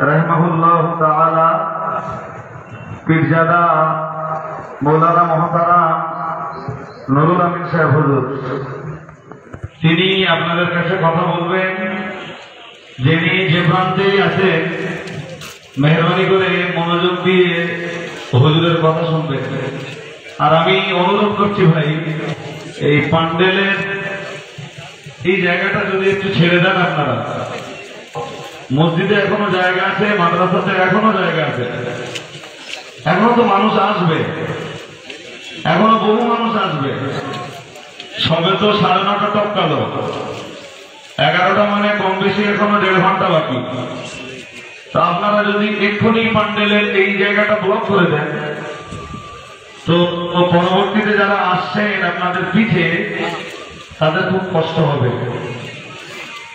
रहमहुल्लाह ताआला पीरजादा मौलाना मोहताराम নুরুল আমিন সাহেব হুজুর, তিনি আপনাদের কাছে কথা বলবেন। যিনি যে প্রান্তেই আছেন মেহরবানি করে মনোযোগ দিয়ে হুজুরের কথা শুনবেন। আর আমি অনুরোধ করছি ভাই, এই প্যান্ডেলের এই জায়গাটা যদি একটু ছেড়ে দেন আপনারা। মসজিদে এখনো জায়গা আছে, মাদ্রাসাতে এখনো জায়গা আছে, এখনো তো মানুষ আসবে, এখনো বহু মানুষ আসবে। সবে তো 9:30 টপকালো, 11টা মানে কম বেশি এখনো 1.5 ঘন্টা বাকি। তো আপনারা যদি এক্ষুনি প্যান্ডেলের এই জায়গাটা ব্লক করে দেন তো পরবর্তীতে যারা আসছেন আপনাদের পিঠে তাদের খুব কষ্ট হবে।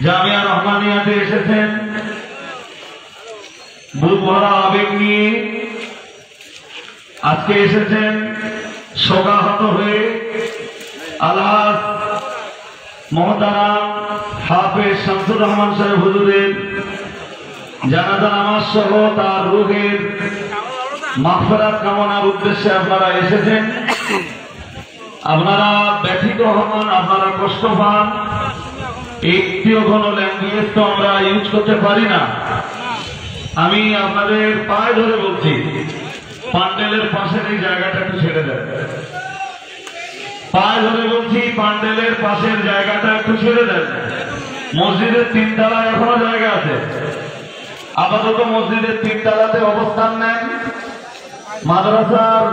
জামিয়া রহমানিয়াতে এসেছেন বুক ভরা আবেগ নিয়ে, আজকে এসেছেন শোকাহত হয়ে। আলহাজ মোহতারাম হাফেজ শামসুর রহমান সাহেব হুজুরের জানাজা নামাজ সহ তার রূহের মাগফিরাত কামনার উদ্দেশ্যে আপনারা এসেছেন। আপনারা ব্যথিত হন, আপনারা কষ্ট পান। একটিও কোনো ল্যাঙ্গুয়েজ তো আমরা ইউজ করতে পারি না। আমি আপনাদের পায়ে ধরে বলছি, প্যান্ডেলের পাশের এই জায়গাটা একটু ছেড়ে দেন। পায়ে ধরে বলছি, প্যান্ডেলের পাশের জায়গাটা একটু ছেড়ে দেন। মসজিদের 3 তলায় এখনো জায়গা আছে। আপাতত মসজিদের 3 তলাতে অবস্থান নেন। মাদ্রাসার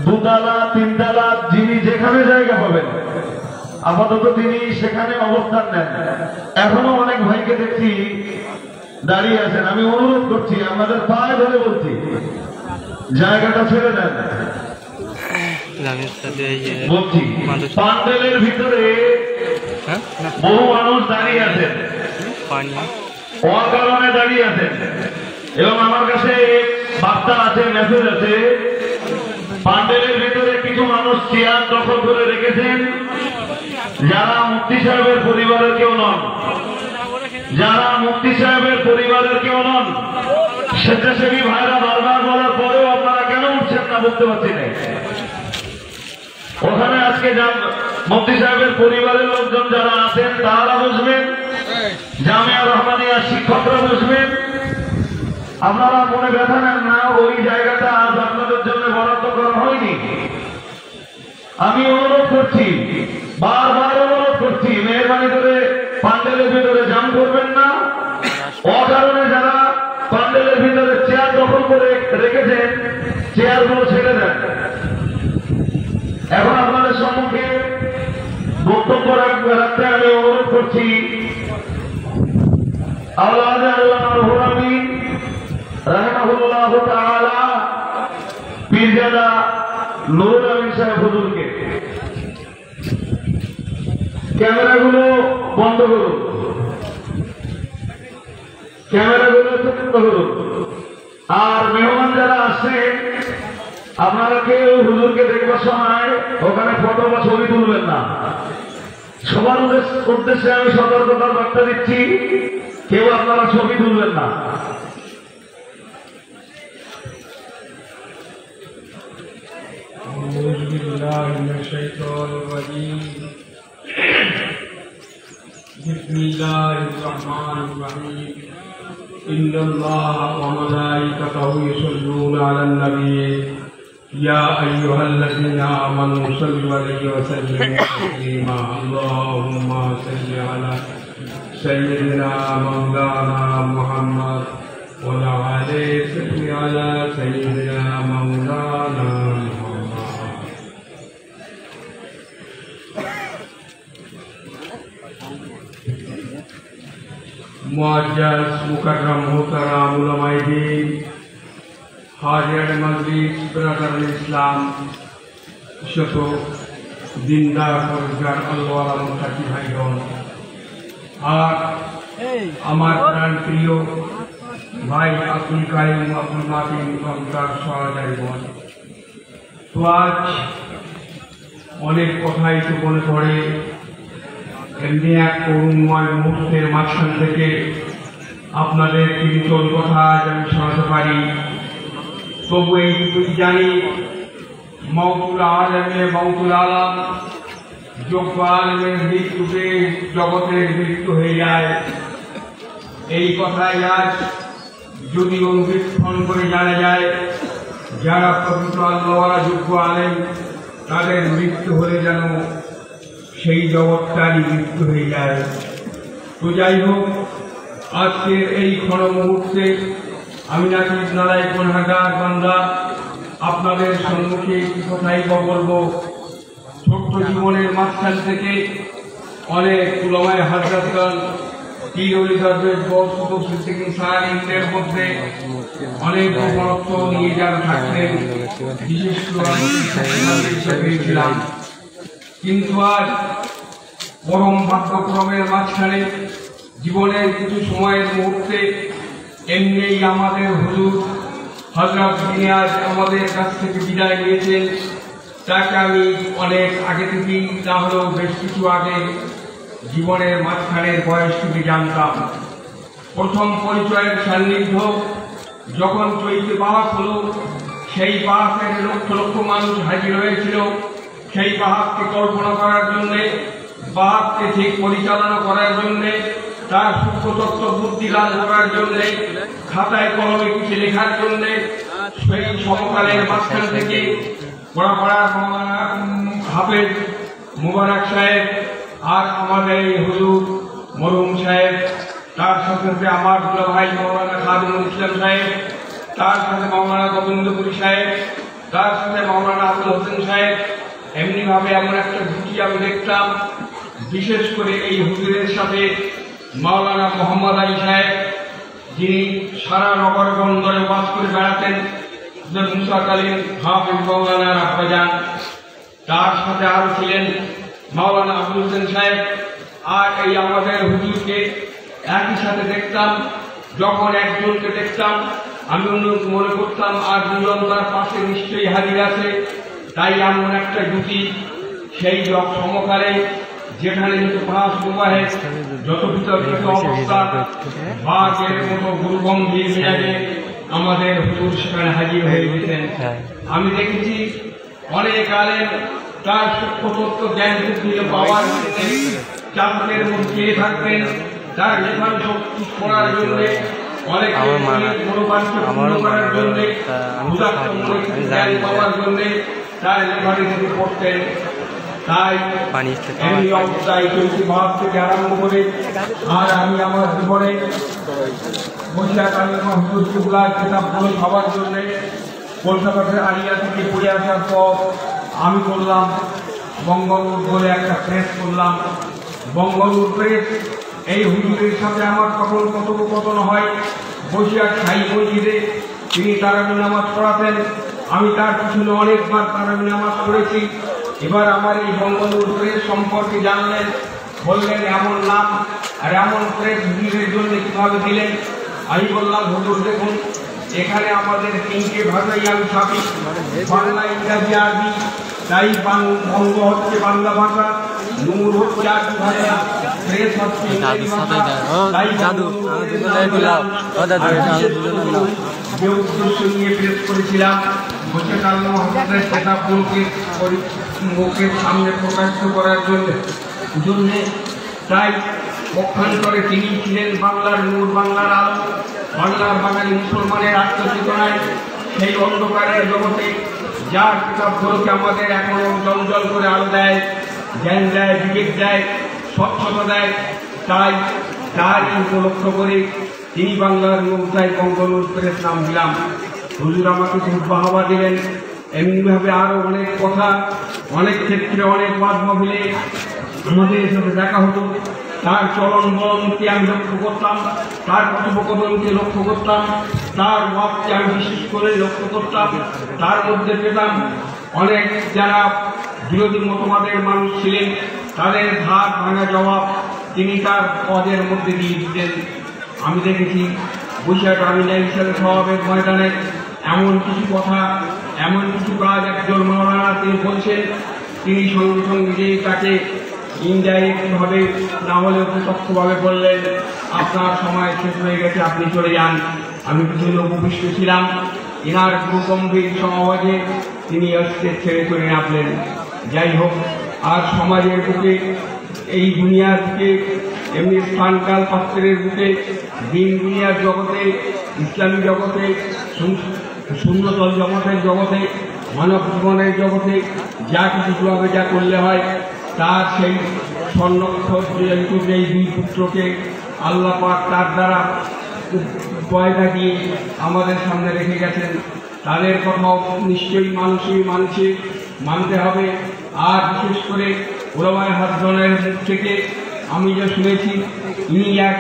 2 তলা 3 তলা যিনি যেখানে জায়গা পাবেন আপাতত তিনি সেখানে অবস্থান নেন। এখনো অনেক ভাইকে দেখছি দাঁড়িয়ে আছেন। আমি অনুরোধ করছি, আমাদের পায়ে ধরে বলছি, জায়গাটা ছেড়ে দেন। বলছি প্যান্ডেলের ভিতরে বহু মানুষ দাঁড়িয়ে আছেন, অকারণে দাঁড়িয়ে আছেন। এবং আমার কাছে বার্তা আছে, মেসেজ আছে, প্যান্ডেলের ভিতরে কিছু মানুষ চেয়ার দখল করে রেখেছেন যারা মুফতি সাহেবের পরিবারের কেউ নন, যারা মুফতি সাহেবের পরিবারের কেউ নন। স্বেচ্ছাসেবী ভাইরা বারবার বলার পরেও আপনারা কেন উঠছেন না বুঝতে পারছি না। ওখানে আজকে মুফতি সাহেবের পরিবারের লোকজন যারা আছেন তারা বসবেন, জামিয়া রহমানিয়া শিক্ষকরা বসবেন। আপনারা মনে ব্যথা নেন না, ওই জায়গাটা আজ আপনাদের জন্য বরাদ্দ করা হয়নি। আমি অনুরোধ করছি, বারবার অনুরোধ করছি, মেহরবানি করে প্যান্ডেলের ভিতরে জাম করবেন না। অকারণে যারা প্যান্ডেলের ভিতরে চেয়ার দখল করে রেখেছেন চেয়ারগুলো ছেড়ে দেন। এখন আপনাদের সম্মুখে বক্তব্য রাখতে আমি অনুরোধ করছি আওলাদ আল্লাহ রুহুল আমিন রাহিমাহুল্লাহ তাআলা পীরজাদা নুরুল আমিন সাহেব হুজুরকে। ক্যামেরাগুলো বন্ধ করুন, ক্যামেরাগুলো বন্ধ করুন। আর মেহমান যারা আসছেন আপনারা কেউ হুজুরকে দেখবার সময় ওখানে ফটো বা ছবি তুলবেন না। সবার উদ্দেশ্যে আমি সতর্কতার বার্তা দিচ্ছি, কেউ আপনারা ছবি তুলবেন না। बिस्मिल्लाहिर्रहमानिर्रहीम। इन्नल्लाह व मलाइकतहु युसल्लूना अलन नबी या अय्युहल्लज़ीना आमनू सल्लु अलैहि व सल्लिमू तस्लीमा। अल्लाहुम्मा सल्लि अला सय्यिदिना मौलाना मुहम्मद व अला सय्यिदिना मौलाना मुअज्जज़ मुकर्रम मोहतरम उलमाए दीन, हाज़िर मजलिस, ब्रदर इस्लाम, शत दिनदार परवरदिगार আল্লাহ মুত্তাকি ভাইগণ, আর আমার প্রাণ প্রিয় ভাই আব্দুল কাইম আব্দুল মাতিন এবং তার সহযোগীগণ। তো আজ অনেক কথাই তো মনে পড়ে। এমনি এক করুণময় মুহূর্তের মাঝখান থেকে আপনাদের কীর্তন কথা আমি শোনাতে পারি, তবু এইটুকুই জানি মওতুল আলমে মওতুল আলম, যোগ্য আলমের মৃত্যুতে জগতের মৃত্যু হয়ে যায়। এই কথাই আজ যদি অনুবীক্ষণ করে জানা যায়, যারা প্রকৃত আল্লাহওয়ালা যোগ্য আলেম তাদের মৃত্যু হলে যেন সেই জগৎটারই মৃত্যু হয়ে যায়। তো যাই হোক, আজকের এই ক্ষণ মুহূর্তে আমি নাকি নালাই গুনাহগার বান্দা আপনাদের সম্মুখে কি কথাই বলবো। ছোট্ট জীবনের মাঝখান থেকে অনেক উলামায়ে হাজরাতগণ পীর ওলি দরবেশ বরকত সিদ্দিকী সালিহীনদের মধ্যে অনেক গোপনত্ব নিয়ে যারা থাকতেন, বিশেষ করে কিন্তু আজ পরম ভাগ্যক্রমের মাঝখানে জীবনের কিছু সময়ের মুহূর্তে এমনি আমাদের হুজুর হযরত যিনি আজ আমাদের কাছ থেকে বিদায় নিয়েছেন, তাকে আমি অনেক আগে থেকেই, না হলেও বেশ কিছু আগে জীবনের মাঝখানের বয়সটুকু জানতাম। প্রথম পরিচয়ের সান্নিধ্য যখন চৈতে বাহাত হল, সেই বাহাতের লক্ষ লক্ষ মানুষ হাজির হয়েছিল। সেই বাহাতকে কল্পনা করার জন্যে, বাহাতকে ঠিক পরিচালনা করার জন্যে, তার সূক্ষ্মতত্ত্ব বুদ্ধি লাভ করার জন্যে, খাতায় কলমে কিছু লেখার জন্যে সেই সমকালের মাঝখান থেকে পড়াপড়ার হাফেজ মুবারক সাহেব আর আমাদের এই হুজুর মরহুম সাহেব, তার সাথে আমার দুলা ভাই মাওলানা খাদিমুল ইসলাম সাহেব, তার সাথে মাওলানা গোবিন্দপুরী সাহেব, তার সাথে মাওলানা আবুল হোসেন সাহেব, এমনিভাবে এমন একটা জুটি আমি দেখতাম। বিশেষ করে এই হুজুরের সাথে মাওলানা মোহাম্মদ আলী সাহেব, যিনি সারা নগর বন্দরে বাস করে বেড়াতেন, মুসাকালীন হাফেজ মাওলানা আব্বাজান, তার সাথে আরো ছিলেন মাওলানা আবুল হোসেন সাহেব। আর এই আমাদের হুজুরকে একই সাথে দেখতাম। যখন একজনকে দেখতাম আমি মনে করতাম আর দুজন তার পাশে নিশ্চয়ই হাজির আছে। তাই এমন একটা জুটি সেই সমকালে যেখানে যত পাঁচ প্রবাহে যত বিতর্কিত অবস্থা বাঘের মতো গুরুগম্ভীর মেজাজে আমাদের হুজুর সেখানে হাজির হয়ে গেছেন। আমি দেখেছি অনেক আলেম তার সূক্ষ্মতত্ত্ব জ্ঞান বুদ্ধি পাওয়ার জন্য চাঁদের মধ্যে থাকবেন, তার লেখার শক্তি পড়ার জন্য, অনেক মনোবাঞ্ছ পূর্ণ করার জন্য, জ্ঞান পাওয়ার জন্য তার লেখাটি থেকে পড়তেন। তাই এই অবস্থায় চলতি ভাব থেকে আরম্ভ করে আর আমি আমার জীবনে কিতাবগুলো খাওয়ার জন্য কলকাতার আলিয়া থেকে পড়ে আসার পর আমি করলাম বঙ্গলুর বলে একটা প্রেস করলাম। বঙ্গলুর প্রেস, এই হুজুরের সাথে আমার কখন কথোপকথন হয় বসিয়ার সাই মসজিদে। তিনি তারাবি নামাজ পড়াতেন, আমি তার পিছনে অনেকবার তারাবি নামাজ পড়েছি। এবার আমার এই বঙ্গলুর প্রেস সম্পর্কে জানলেন, বললেন এমন নাম আর এমন প্রেস হুজুরের জন্য কিভাবে দিলেন। আমি বললাম হুজুর দেখুন, এখানে আমাদের তিনটে ভাষাই আমি ছাপি, বাংলা, ইংরাজি, আরবি। তাই বঙ্গ হচ্ছে বাংলা ভাষা, নূর হচ্ছে আরবি ভাষা, প্রেস হচ্ছে ইংরাজি ভাষা। তাই যে উদ্দেশ্য নিয়ে প্রেস করেছিলাম, বসে কাল্লা মহাদের কিতাবগুলোকে মুখের সামনে প্রকাশিত করার জন্য। তাই পক্ষান্তরে তিনি ছিলেন বাংলার নূর, বাংলার আলো, বাংলার বাঙালি মুসলমানের আত্মচেতনায় সেই অন্ধকারের জগতে যার কিতাবগুলোকে আমাদের এখনো জলজল করে আলো দেয়, জ্ঞান দেয়, বিবেক দেয়, স্বচ্ছতা দেয়। তাই তার উপলক্ষ করে তিনি বাংলার নূর, তাই বঙ্গলুর প্রেস নাম দিলাম। হুজুর আমাকে খুব বাহবা দিলেন। এমনিভাবে আরো অনেক কথা, অনেক ক্ষেত্রে অনেক বাদ মহিলে আমাদের সাথে দেখা হতো। তার চলন বলনকে আমি লক্ষ্য করতাম, তার কথোপকথনকে লক্ষ্য করতাম, তার মতকে আমি বিশেষ করে লক্ষ্য করতাম। তার মধ্যে পেতাম অনেক যারা বিরোধী মতবাদের মানুষ ছিলেন, তাদের ধার ভাঙা জবাব তিনি তার পদের মধ্যে দিয়ে দিতেন। আমি দেখেছি বৈশাখ আমিনা হিসাবে স্বভাবের ময়দানে এমন কিছু কথা, এমন কিছু কাজ একজন মাওলানা তিনি বলছেন, তিনি সঙ্গে সঙ্গে তাকে ইনডাইরেক্ট ভাবে না হলেও প্রত্যক্ষভাবে বললেন আপনার সময় শেষ হয়ে গেছে, আপনি চলে যান। আমি কিছু লোক উপবিষ্ট ছিলাম, এনার গম্ভীর সমাজে তিনি স্টেজ ছেড়ে চলে আসলেন। যাই হোক, আর সমাজের বুকে, এই দুনিয়ার বুকে, এমনি স্থানকাল পাত্রের বুকে, দিন দুনিয়ার জগতে, ইসলামী জগতে, শূন্যতল জগতের জগতে, মানব জীবনের জগতে যা কিছু হবে, যা করলে হয়, তার সেই স্বর্ণাক্ষর যেই দুই পুত্রকে আল্লাহ পাক তার দ্বারা পয়দা দিয়ে আমাদের সামনে রেখে গেছেন, তাদের কথাও নিশ্চয়ই মানুষের মানতে হবে। আর বিশেষ করে ওলামায়ে হাদিসের মুখ থেকে আমি যা শুনেছি, ইনি এক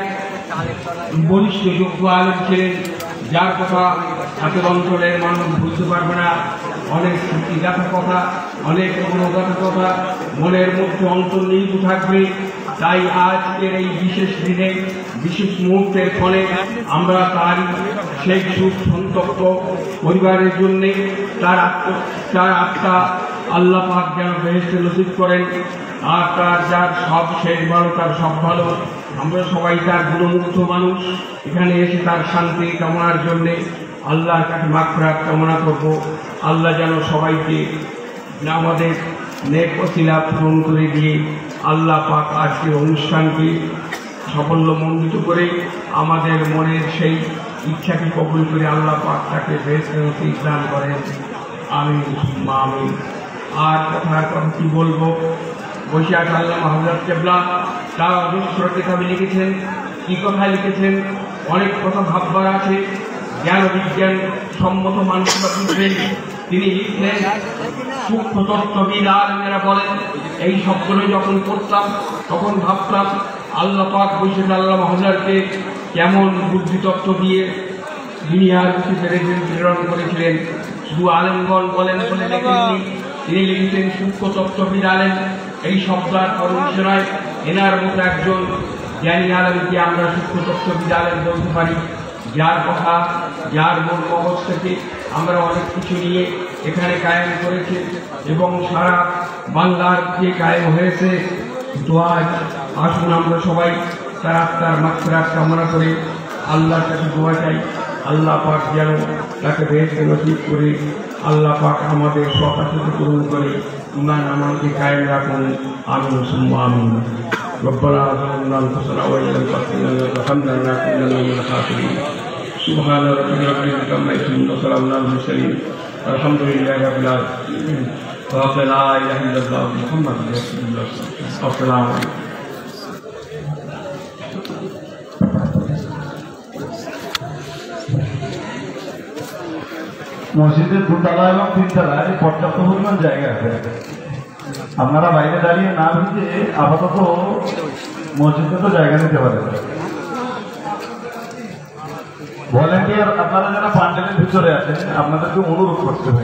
বলিষ্ঠ যোগ্য আলেম ছিলেন, যার কথা এত অঞ্চলের মানুষ বুঝতে পারবে না। অনেক স্মৃতিগাথা কথা, অনেক মনোগাথা কথা মনের মধ্যে অন্তর্নিহিত থাকবে। তাই আজকের এই বিশেষ দিনে, বিশেষ মুহূর্তের ফলে আমরা তার সেই সুখ সন্তপ্ত পরিবারের জন্যে তার আত্মা আল্লাহ পাক যেন বেহেশতে নসিব করেন, আর তার যার সব শেষ ভালো, তার সব ভালো। আমরা সবাই তার গুণমুগ্ধ মানুষ, এখানে এসে তার শান্তি কামনার জন্যে আল্লাহর কাছে মাগফিরাত কামনা করব। আল্লাহ যেন সবাইকে আমাদের নেক ওসিলা পূরণ করে দিয়ে আল্লাহ পাক আজকের অনুষ্ঠানকে সাফল্যমণ্ডিত করে আমাদের মনের সেই ইচ্ছাকে কবুল করে আল্লাহ পাক তাকে বেহেশতে নসিব দান করেন। আমিন সুম্মা আমিন। আর কথার কথা কি বলবো, বৈশাখ আল্লামা হযরত কেবলা তার অজস্র কিতাবে লিখেছেন। কি কথা লিখেছেন? অনেক কথা ভাববার আছে, জ্ঞান বিজ্ঞান সম্মত মানুষরা বুঝবেন। তিনি লিখলেন, সূক্ষ্ম তত্ত্ববিদ আলেমেরা বলেন, এই শব্দগুলো যখন পড়তাম তখন ভাবতাম আল্লাহ পাক বৈশাখ আল্লামা হযরতকে কেমন বুদ্ধিতত্ত্ব দিয়ে দুনিয়ার প্রেরণ করেছিলেন। শুধু আলেমগণ বলেন বলে লেখেননি, তিনি লিখেছেন সূক্ষ্ম তত্ত্ববিদ আলেম। এই শব্দার পরমিশনায় এনার মতো একজন জ্ঞানী আলেমকে আমরা সূক্ষ্ম তত্ত্ববিদ আলেম বলতে পারি, যার কথা, যার মন মগজ থেকে আমরা অনেক কিছু নিয়ে এখানে কায়েম করেছি এবং সারা বাংলার যে কায়েম হয়েছে। তো আজ আসুন আমরা সবাই তার আত্মার মাগফিরাত কামনা করে আল্লাহর কাছে দোয়া চাই, আল্লাহ পাক যেন তাকে বেহেশতে নসিব করে, আল্লাহ পাক আমাদের সকাশকে পূরণ করে ইমান আমাকে কায়েম রাখুন। আমিন সুম্মা আমিন। ربنا ظلمنا انفسنا وان لم تغفر لنا وترحمنا لنكونن من الخاسرين. سبحان ربك رب العزة عما يصفون وسلام على المرسلين والحمد لله رب العالمين. لا اله الا الله محمد رسول الله. السلام عليكم. মসজিদের দুতলা এবং তিনতলায় পর্যাপ্ত পরিমাণ জায়গা আছে। আপনারা বাইরে দাঁড়িয়ে না ভিজে আপাতত মসজিদে তো জায়গা নিতে পারেন। ভলেন্টিয়ার আপনারা যারা প্যান্ডেলের ভিতরে আছেন, আপনাদেরকে অনুরোধ করতে হবে,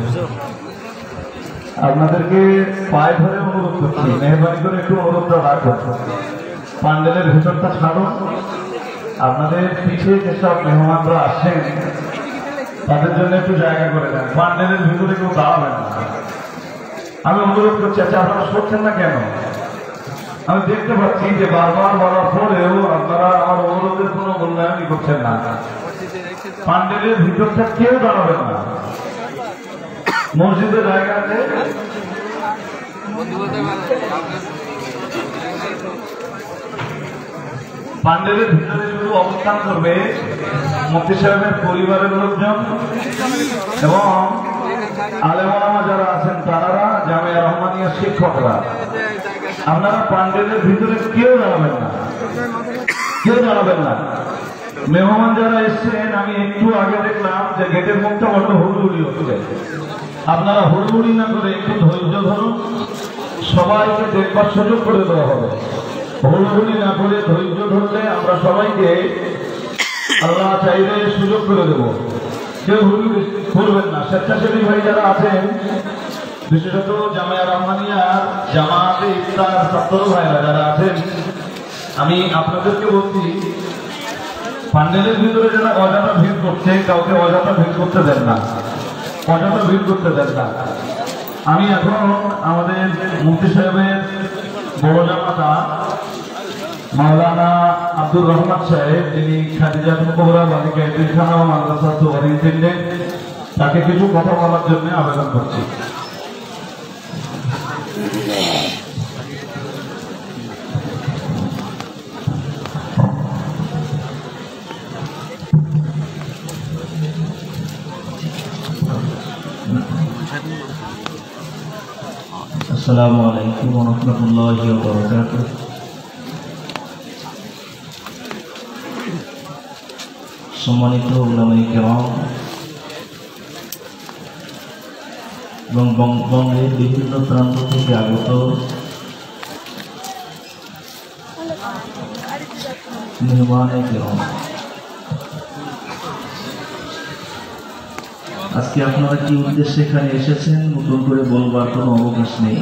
আপনাদেরকে পায়ে ধরে অনুরোধ করছি, মেহরবানি করে একটু অনুরোধটা রাখুন। প্যান্ডেলের ভিতরটা ছাড়ুন। আপনাদের পিছিয়ে যেসব মেহমানরা আসছেন তাদের জন্য একটু জায়গা করে দেন। প্যান্ডেলের ভিতরে কেউ দাঁড়াবেন না, আমি অনুরোধ করছি। আচ্ছা, আপনারা সরছেন না কেন? আমি দেখতে পাচ্ছি যে বারবার বলার পরেও আপনারা আমার অনুরোধের কোনো মূল্যায়নই করছেন না। প্যান্ডেলের ভিতরটা কেউ দাঁড়াবেন না। মসজিদের জায়গাতে প্যান্ডেলের ভিতরে শুধু অবস্থান করবে মুফতি সাহেবের পরিবারের লোকজন এবং আলেম ওলামা যারা আছেন তারা, জামিয়া রহমানিয়ার শিক্ষকরা। আপনারা প্যান্ডেলের ভিতরে কেউ দাঁড়াবেন না, কেউ দাঁড়াবেন না। মেহমান যারা এসছেন, আমি একটু আগে দেখলাম যে গেটের মুখটা বড্ড হুড়হুড়ি হচ্ছে। আপনারা হুড়হুড়ি না করে একটু ধৈর্য ধরুন, সবাইকে দেখবার সুযোগ করে দেওয়া হবে। হুড়হুড়ি না করে ধৈর্য ধরলে আমরা সবাইকে আল্লাহ চাইলে সুযোগ করে দেব। কেউ হুড়হুড়ি করবেন না। স্বেচ্ছাসেবী ভাই যারা আছেন, বিশেষত জামিয়া রহমানিয়া জামাতে ইফতার ছাত্র ভাইরা যারা আছেন, আমি আপনাদেরকে বলছি, প্যান্ডেলের ভিতরে যারা অযথা ভিড় করছে, কাউকে অযথা ভিড় করতে দেন না, অযথা ভিড় করতে দেন না। আমি এখন আমাদের মুফতি সাহেবের বড় জামাতা মাওলানা আব্দুর রহমান সাহেব, যিনি খাদিজাতুল কুবরা বালিকা এতিমখানা ও মাদ্রাসা সুপারিনটেন্ডেন্ট, তাকে কিছু কথা বলার জন্য আবেদন করছি। আসসালামু আলাইকুম ওয়া রাহমাতুল্লাহি ওয়া বারাকাতুহু। সম্মানিত উলামায়ে কেরাম এবং বঙ্গের বিভিন্ন প্রান্ত থেকে আগত মেহমানে কেরাম, আজকে আপনারা কি উদ্দেশ্যে এখানে এসেছেন নতুন করে বলবার কোনো অবকাশ নেই।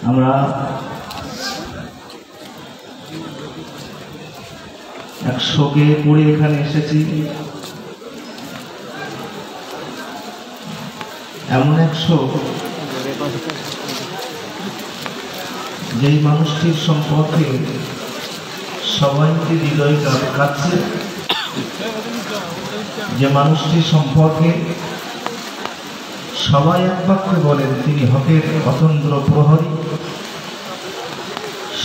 আমরা এক শোকে পড়ে এখানে এসেছি। এমন এক শোক, যেই মানুষটির সম্পর্কে সবাইকে হৃদয় কাঁদছে, যে মানুষটির সম্পর্কে সবাই এক বাক্যে বলেন তিনি হকের অতন্দ্র প্রহরী,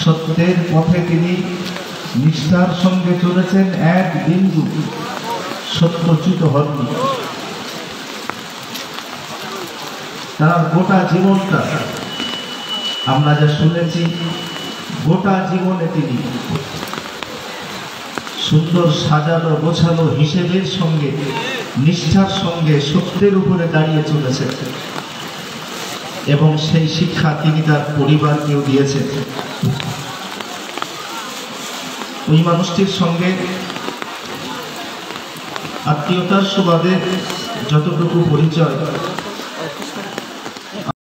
সত্যের পথে তিনি নিষ্ঠার সঙ্গে চলেছেন, এক বিন্দু সত্যচ্যুত হননি। তার গোটা জীবনটা আমরা যা শুনেছি, গোটা জীবনে তিনি সুন্দর সাজানো গোছানো হিসেবের সঙ্গে নিষ্ঠার সঙ্গে সত্যের উপরে দাঁড়িয়ে চলেছেন এবং সেই শিক্ষা তিনি তার পরিবারকেও দিয়েছেন। ওই মানুষটির সঙ্গে আত্মীয়তার সুবাদে যতটুকু পরিচয়